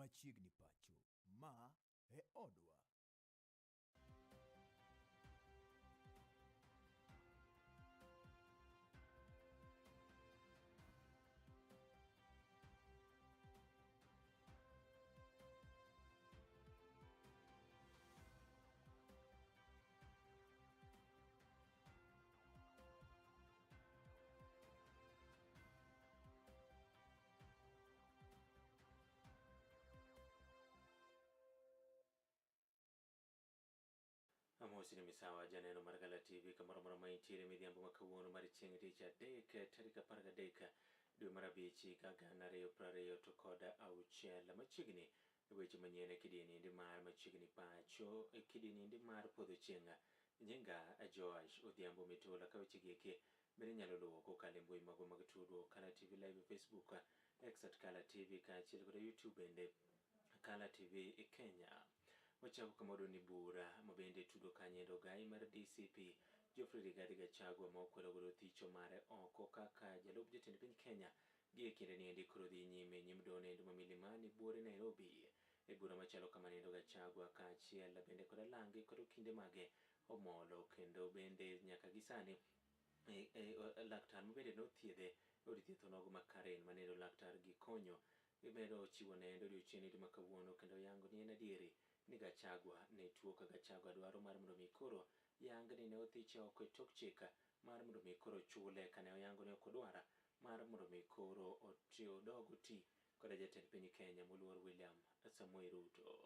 machiegni pacho, ma e odwa. Amosi ni misawa janeno mar Gala TV kamoro moro ma intiere midhiambo ma kawuono mar chieng' tich adek tarik 13 dwe mar abich higa 2020 to kod auchiel machiegni weche manyien e kidieninde mar machiegni pacho e kidieninde mar podho chieng' nyinga Joash Odhiambo Mitola ka weche gieki bende nyalo luwo kokalo e mbui mago mag tudruok Kala TV Live Facebook X at Kala TV kaachiel kod YouTube bende Kala TV e Kenya. Wachako kamoro ni bura mabende tudo kanyendo gai mar DCP Geoffrey Rigathi Gachagua ma okwero godo thicho mare oko kaka jalup jatend piny Kenya gi e kinde ni endi koro dhi nyime nyim dono endo ma Milimani buore Nairobi e bura machalo kama nendo Gachagua kaachiel bende kod Langi kod kinde mage omolo kendo bende nyaka gisani laktar mabende nothiedhe od thieth onogo ma Karen manendo laktar Gikonyo gimedo chiwo nendo odiochieng' ma kawuono kendo yango ni en adieri ni Gachagua ne tuo ka Gachagua dwaro mar mondo mi koro yang ni ne othiche oko e tok chika mar mondo mi koro chule kane oyango ni ok odwara mar mondo mi koro odog oti koda jatend piny Kenya moluor William Samoei Ruto.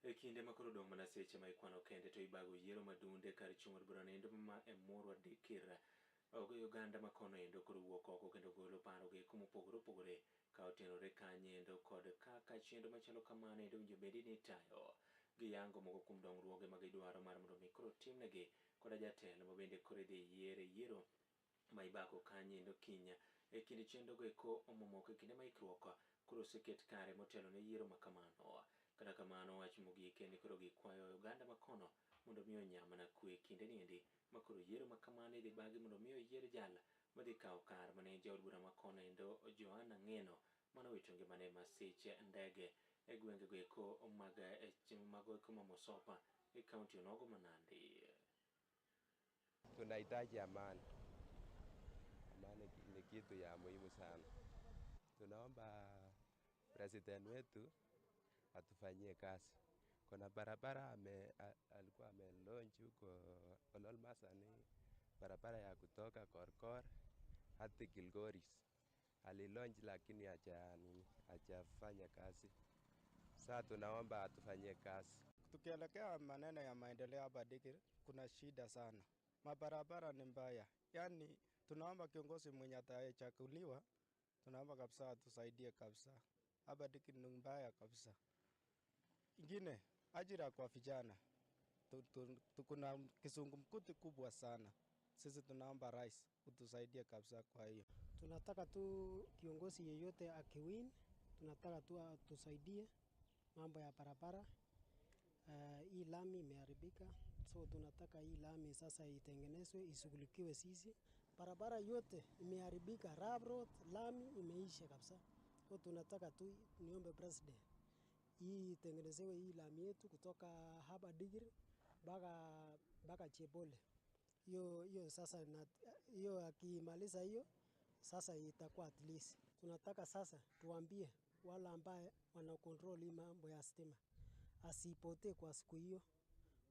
E kinde ma koro dong' mana seche ma ikwano kende to ibago yiero madunde kar chung' od bura endo ma e Murwa Dikir Uganda ma kono endo koro wuok oko kendo golo paro gi kumopogore opogore ka otenore kanye endo kod kaka chendo machalo kamano endo winjo bedi ni tayo giyango moko kuom dongruoge ma gidwaro mar mondo mi koro timnegi koda jatelo ma bende koro idhi yiero ma ibago kanye endo kinya e kind chendo go eko omomoko e kinde ma ikruok koro oseket kare motelo ne yiero ma kamano. Kata kamano wach mogik en ni koro gikwayo Uganda ma kono mondo mi onya mana kwe kinde ni endi ma koro yiero ma kamano idhi bagi mondo mi oyier jal madhi kawo kar mane jaod bura ma kono endo Joanna Ng'eno manowito ngimane masiche ndege e gwenge go eko mago eko ma Mosopa e kaunti onogo ma Nandi. Tunahitaji amani. Amani ni kitu ya muhimu sana. Tunaomba president wetu atufanyie kazi. Kuna barabara alikuwa amelaunch huko Ololmasani, barabara ya kutoka Korkor hadi Kilgoris. Alilaunch lakini hajafanya kazi. Sasa tunaomba atufanyie kazi. Tukielekea maneno ya maendeleo hapa Dikir, kuna shida sana. Mabarabara ni mbaya. Yaani tunaomba kiongozi mwenye atachaguliwa, tunaomba kabisa atusaidie kabisa. Hapa Dikir ni mbaya kabisa. Ingine, ajira kwa vijana. Kuna kizungumkuti kubwa sana. Sisi tunaomba rais utusaidie kabisa kwa hiyo. Tunataka tu kiongozi yeyote akiwin, tunataka tu atusaidie mambo ya barabara. Hii lami imeharibika, so tunataka hii lami sasa itengenezwe, ishughulikiwe sisi. Barabara yote imeharibika, road, lami imeisha kabisa. So tunataka tu niombe president hii itengenezewe hii lami yetu kutoka hapa Dikir mpaka Chebole. Hiyo sasa hiyo akimaliza hiyo sasa itakuwa at least. Tunataka sasa tuambie wala ambaye wana control hii mambo ya stima asipotee kwa siku hiyo,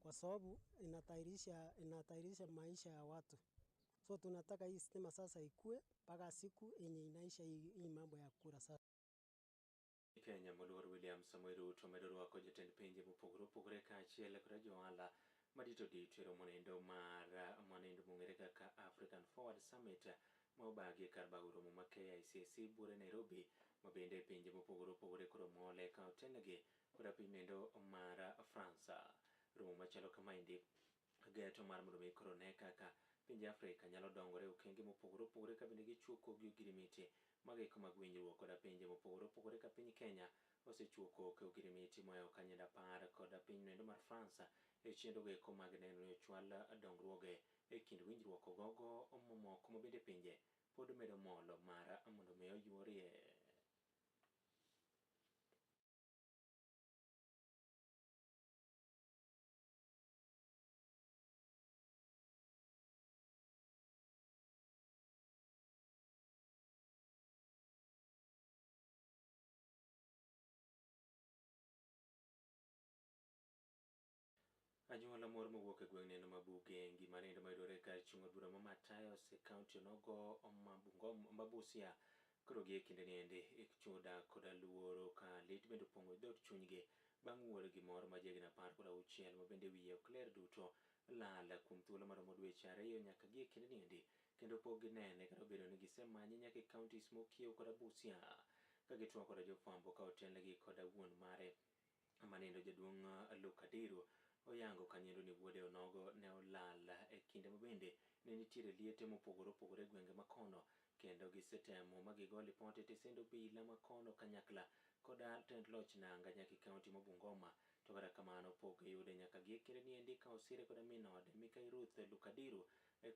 kwa sababu inatairisha maisha ya watu. So tunataka hii stima sasa ikue mpaka siku yenye inaisha hii mambo ya kura sasa. Kenya moluor William Samoei Ruto medo rwako jatend pinje mopogore opogore kaachiel kod johala madito dito e romo endo mar mong'ere kaka African Forward Summit ma obagi kar bago romo ma KICC buore Nairobi ma bende pinje mopogore opogore koro mole ka otelnegi koda piny endo mar Fransa. Romo machalo kama endi geto mar mondo mi koro ne kaka pinje Afrika nyalo dongore okenge mopogore opogore ka bende gichuoko gi ogirimiti magiko mag winjruok koda pinje mopogore opogore ka piny Kenya osechuoko ke ogirimiti moyo kanyida par koda piny nendo mar France chendo geko mag neno ni ochwal dongruoge kind winjruok ogogo momoko mabende pinje pod medo molo mar mondo mi oyuorie. Anyuola moro mowuok e gweng' neno mabuge ngima nendo mayudore kar chung' od bura ma Matayos e kaunti nogo ma Busia koro gi e kinde niendi chuda koda luoro ka lit bende opong'o dhot chunygi bang' wuoro gimoro ma jegna 16 ma bende wiye ok ler duto lal kuom thuolo maromo dweche 2 nyaka gi e kinde niendi kendo pok ginene kata obedo ni gisemanye nyaka e kauntis mokiewo koda Busia ka gituo koda jofwambo ka otelnegi koda wuon mare manindo jaduong' Lukadiru oyango kanyendo ni wuode onogo ne olal e kinde mabende ne nitiere liete mopogore opogore e gwenge makono kendo gisetemo magigo lipot e tesend obila makono kanyakla koda tend loch nanga nyaka e kaunti ma Bungoma to kata kamano pok giyude nyaka gi e kinde niendi ka osire koda min ode Mikai Ruth Lukadiru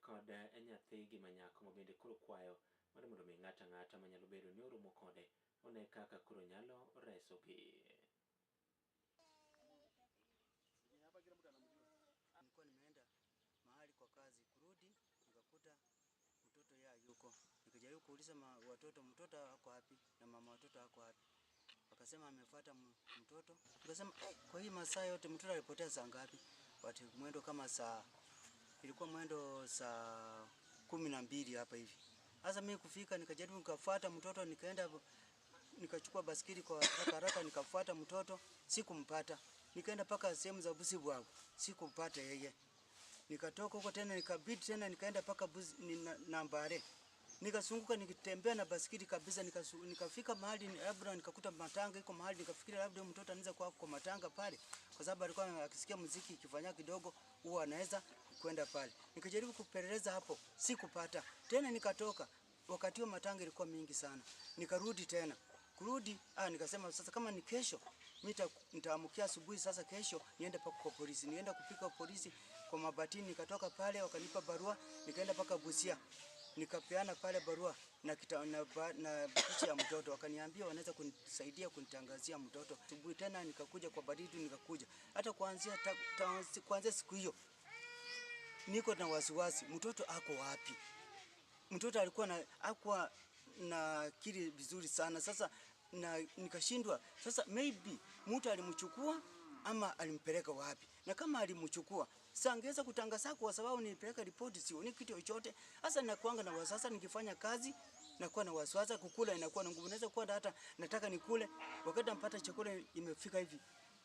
kod nyathigi manyako mabende koro kwayo mar mondo mi ng'ata ng'ata manyalo bedo ni oromo kode one kaka koro nyalo resogi. Nilikuwa nimeenda mahali kwa kazi, kurudi nikakuta mtoto yuko. Nikajaribu kuuliza watoto, mtoto ako wapi na mama watoto ako wapi? Wakasema amefuata mtoto. Nikasema kwa hii masaa yote mtoto alipotea saa ngapi? Watu mwendo kama ilikuwa mwendo saa 12 hapa hivi. Sasa mimi kufika nikajaribu nikafuata mtoto, nikaenda nikachukua basikeli kwa haraka nikafuata mtoto, sikumpata. Nikaenda paka sehemu za Busibwabu, sikupata yeye. Nikatoka huko tena nikabidi tena nikaenda paka Nambare. Nikasunguka nikitembea na basikeli kabisa nikafika mahali labda nikakuta matanga iko mahali nikafikiri labda mtoto anaweza kuwa kwa matanga pale kwa sababu alikuwa akisikia muziki ikifanya kidogo huwa anaweza kwenda pale. Nikajaribu kupeleleza hapo, sikupata. Tena nikatoka wakati huo matanga ilikuwa mingi sana. Nikarudi tena. Kurudi nikasema sasa kama ni kesho mimi nitaamkia asubuhi sasa kesho niende paka kwa polisi. Nienda kupika polisi kwa Mabatini nikatoka pale wakanipa barua nikaenda paka Busia. Nikapeana pale barua na picha ya mtoto wakaniambia wanaweza kunisaidia kunitangazia mtoto. Asubuhi tena nikakuja kwa Badidu nikakuja. Hata kuanzia siku hiyo niko na wasiwasi mtoto ako wapi? Mtoto alikuwa na akili vizuri sana. Sasa nikashindwa. Sasa maybe mtu alimchukua ama alimpeleka wapi? Na kama alimchukua, sasa angeweza kutangaza kwa sababu nilipeleka ripoti sioni kitu chochote. Sasa nakuanga na wasiwasi nikifanya kazi, nakuwa na wasiwasi kukula inakuwa na nguvu. Naweza kuwa hata nataka nikule, wakati napata chakula imefika hivi.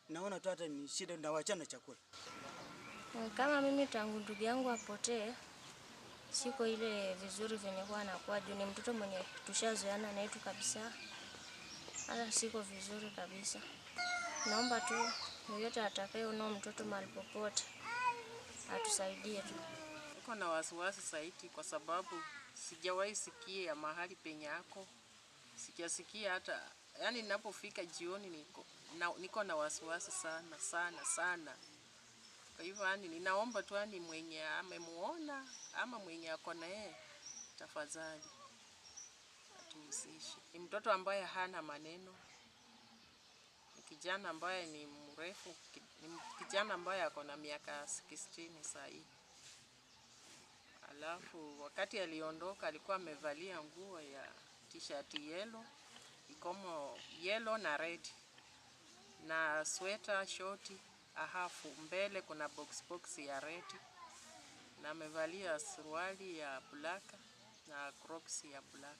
Naona tu hata ni shida na wachana chakula. Kama mimi tangu ndugu yangu apotee, siko ile vizuri venye kwa anakuwa juu ni mtoto mwenye tushazoeana naye tu kabisa. Hata siko vizuri kabisa. Naomba tu yeyote atakayeona mtoto mahali popote atusaidie tu. Niko na wasiwasi zaidi kwa sababu sijawahi sikia mahali penye yako. Sijasikia hata yani ninapofika jioni niko na wasiwasi sana. Kwa hivyo yani ninaomba tu yani mwenye amemuona ama mwenye ako na yeye tafadhali atuhusishe. Ni mtoto ambaye hana maneno. Ni kijana ambaye ni mrefu, ni kijana ambaye ako na miaka 16 sasa hivi. Alafu wakati aliondoka alikuwa amevalia nguo ya t-shirt yellow, ikomo yellow na red. Na sweater shorti hafu mbele kuna box ya red. Na amevalia suruali ya black na crocs ya black.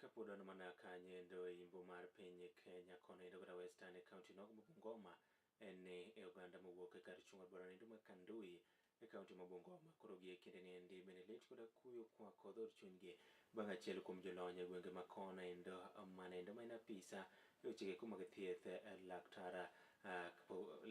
Kapodo na mana kanyendo imbo mar piny Kenya kono endo kata Western County nogo Bungoma ene Uganda mowuok kar chungo bora nendo ma Kandui e kaunti ma Bungoma koro gi kinde niendi Benelit koda kuyo kwa kodho chunygi bang' achiel kuom jolony gwenge ma kono endo manendo maina pisa weche kuma thieth laktara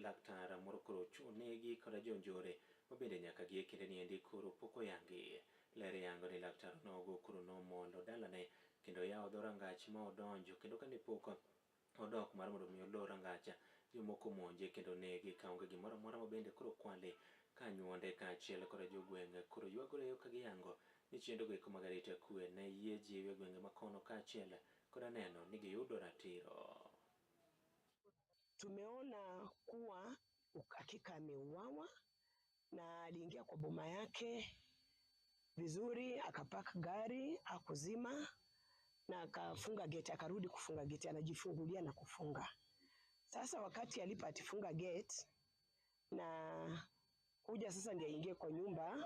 laktar morokoro chunegi koda jonjore mabende nyaka gi kinde ni endi koro poko yangi lere yango ni laktar nogo koro nomondo dalane kendo yawo dho rangach ma odonjo kendo kane pok odok mar mondo mi olor rangacha jomoko monje kendo negi kaonge gimoro amora mabende koro kwale kanyuonde kaachiel koda jogweng' koro ywagore ka giyango ni chendo go eko mag arita kwe ne yie jiwe gwenge makono kaachiel koda neno ni giyudo ratiro. Tumeona kuwa hakika ameuawa na aliingia kwa boma yake vizuri, akapaka gari, akuzima na akafunga gate, akarudi kufunga gate, anajifungulia na kufunga. Sasa wakati alipofunga gate na kuja sasa ndiye aingie kwa nyumba,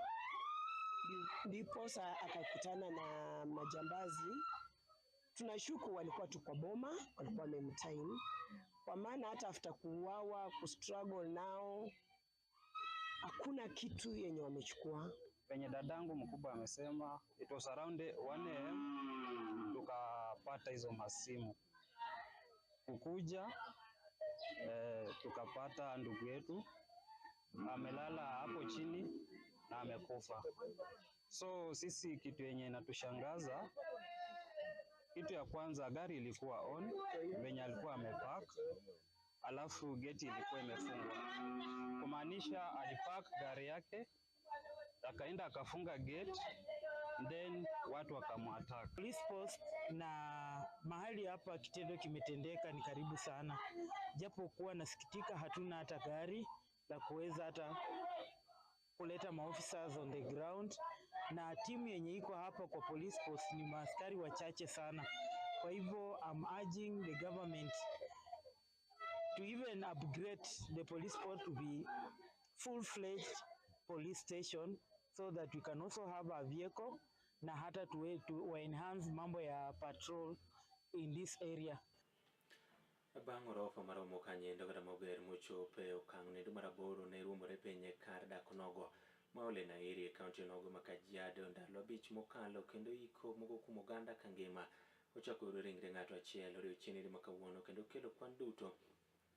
ndipo sasa akakutana na majambazi. Tunashuku walikuwa tu kwa boma, walikuwa wamemtime. Kwa maana hata after kuuawa, kustruggle nao, hakuna kitu yenye wamechukua. Penye dadangu mkubwa amesema, it was around 1 AM tukapata hizo masimu. Kukuja, tukapata ndugu yetu, amelala hapo chini na amekufa. So sisi kitu yenye inatushangaza, kitu ya kwanza gari ilikuwa on, venye alikuwa amepark, alafu geti ilikuwa imefungwa. Kumaanisha alipark gari yake, akaenda akafunga gate, then watu wakamuattack. Police post na mahali hapa kitendo kimetendeka ni karibu sana. Japo kuwa nasikitika hatuna hata gari la kuweza hata kuleta maofficers on the ground, na timu yenye iko hapa kwa police post ni maaskari wachache sana. Kwa hivyo I'm urging the government to even upgrade the police post to be full-fledged police station so that we can also have a vehicle na hata to enhance mambo ya patrol in this area. Bang' orofa maromo kanyendo kata maber mochope okang' nendo maraboro ne ruomore penye kar dak nogo maole na iri kaunti nogo ma Kajiado ndalo 5 mokalo kendo iko mogo kuom oganda kangima ochako yudo ringre ng'ato achiel odiochieng' ma kawuono kendo kelo kwan duto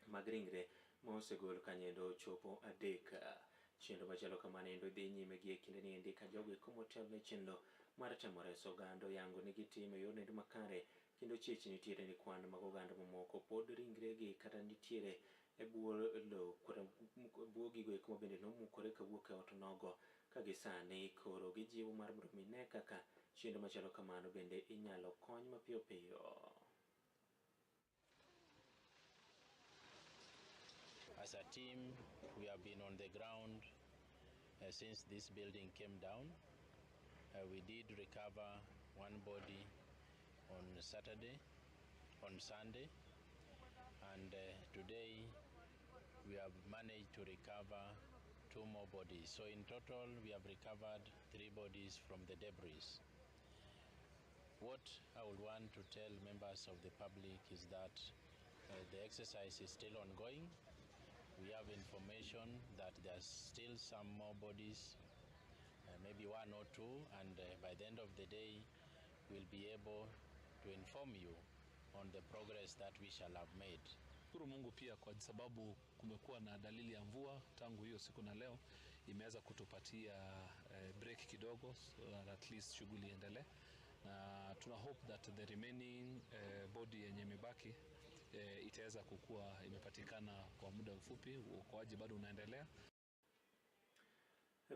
mag ringre ma osegol kanyendo chopo 3. Chendo machalo kamano dhi nyime gi kinde ni endi ka jogo eko motel ne chendo mar temo reso oganda yango ni gitimo yor nendo makare kendo chich nitiere ni kwan mag oganda mamoko pod ringre gi kata nitiere e bwo lo kata bwo gigo eko bende nomukore kawuok e ot nogo ka gisani koro gijiwo mar mondo mi ne kaka chendo machalo kamano bende inyalo kony mapiyo piyo. As a team, we have been on the ground since this building came down. We did recover one body on Sunday, and today we have managed to recover 2 more bodies. So in total, we have recovered 3 bodies from the debris. What I would want to tell members of the public is that the exercise is still ongoing. We have information that there's still some more bodies, maybe 1 or 2, and by the end of the day, we'll be able to inform you on the progress that we shall have made. Shukuru Mungu pia kwa sababu kumekuwa na dalili ya mvua tangu hiyo siku na leo imeweza kutupatia break kidogo, so at least shughuli iendelee, na tuna hope that the remaining body yenye imebaki itaweza kukua imepatikana kwa muda mfupi. Uokoaji bado unaendelea.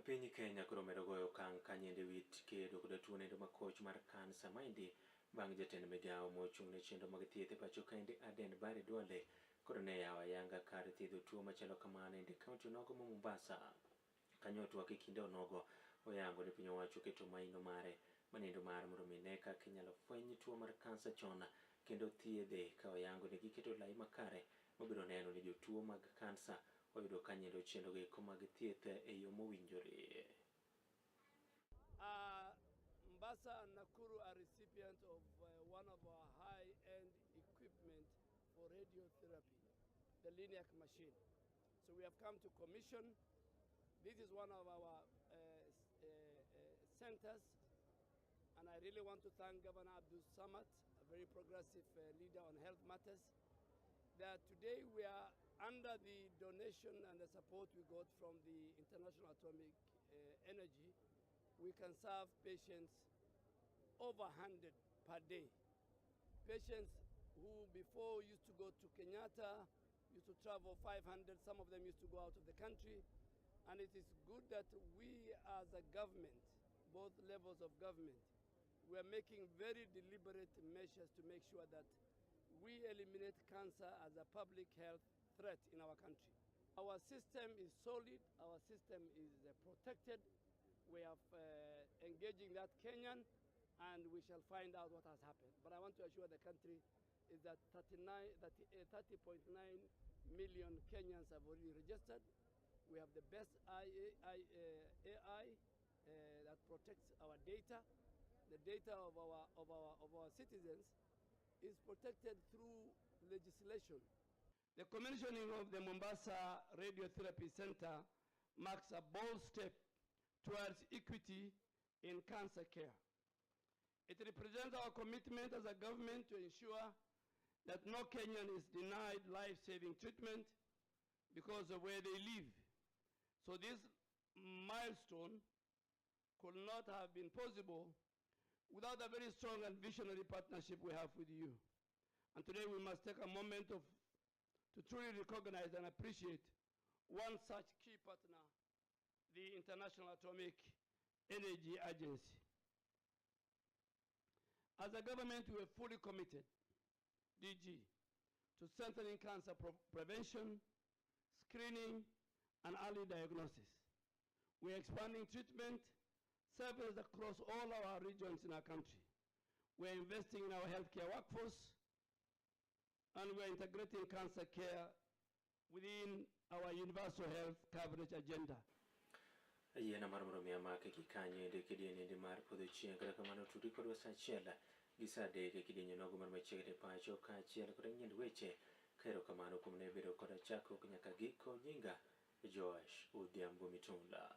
Piny Kenya koro medo goyo okang' kanyende wit kedo kod tuo nendo makoch mar kansa maendi bang' jatend migawo mochung' ne chenro mag thieth e pacho kaendi Aden Bare Duale koro ne yawo ayanga kar thiedho tuo machalo kamano endi kaunti nogo ma Mombasa. Kanyo twak e kinde onogo oyango ni piny owacho keto maino mare manendo mar mondo mi ne kaka inyalo fweny tuo mar kansa chon kendo thiedhe ka oyango ni giketo lai makare mabiro neno ni jotuo mag kansa oyudo kanyendo chenro go eko mag thieth e yo mowinjore. Mombasa and Nakuru are recipients of one of our high-end equipment for radiotherapy, the LINAC machine. So we have come to commission. This is one of our centers, and I really want to thank Governor Abdul Samad, a very progressive leader on health matters, that today we are under the donation and the support we got from the International Atomic Energy, we can serve patients over 100 per day. Patients who before used to go to Kenyatta, used to travel 500, some of them used to go out of the country. And it is good that we as a government, both levels of government, we are making very deliberate measures to make sure that we eliminate cancer as a public health threat in our country. Our system is solid, our system is protected. We are engaging that Kenyan, and we shall find out what has happened. But I want to assure the country is that 30.9 million Kenyans have already registered. We have the best AI that protects our data. The data of our citizens is protected through legislation. The commissioning of the Mombasa Radiotherapy Center marks a bold step towards equity in cancer care. It represents our commitment as a government to ensure that no Kenyan is denied life-saving treatment because of where they live. So this milestone could not have been possible without a very strong and visionary partnership we have with you. And today we must take a moment to truly recognize and appreciate one such key partner, the International Atomic Energy Agency. As a government, we are fully committed, DG, to strengthening cancer prevention, screening, and early diagnosis. We are expanding treatment services across all our regions in our country. We are investing in our healthcare workforce, and we are integrating cancer care within our universal health coverage agenda. Yena marmaro miyama kikanye de kidini de mar podo chienga kamano tudi korwa sachela gisa de kidini no gumar machede pacho ka chiel krenyen weche kairo kamano kumne bedo koda chako nyaka giko nyinga Joash Odhiambo Mitunda.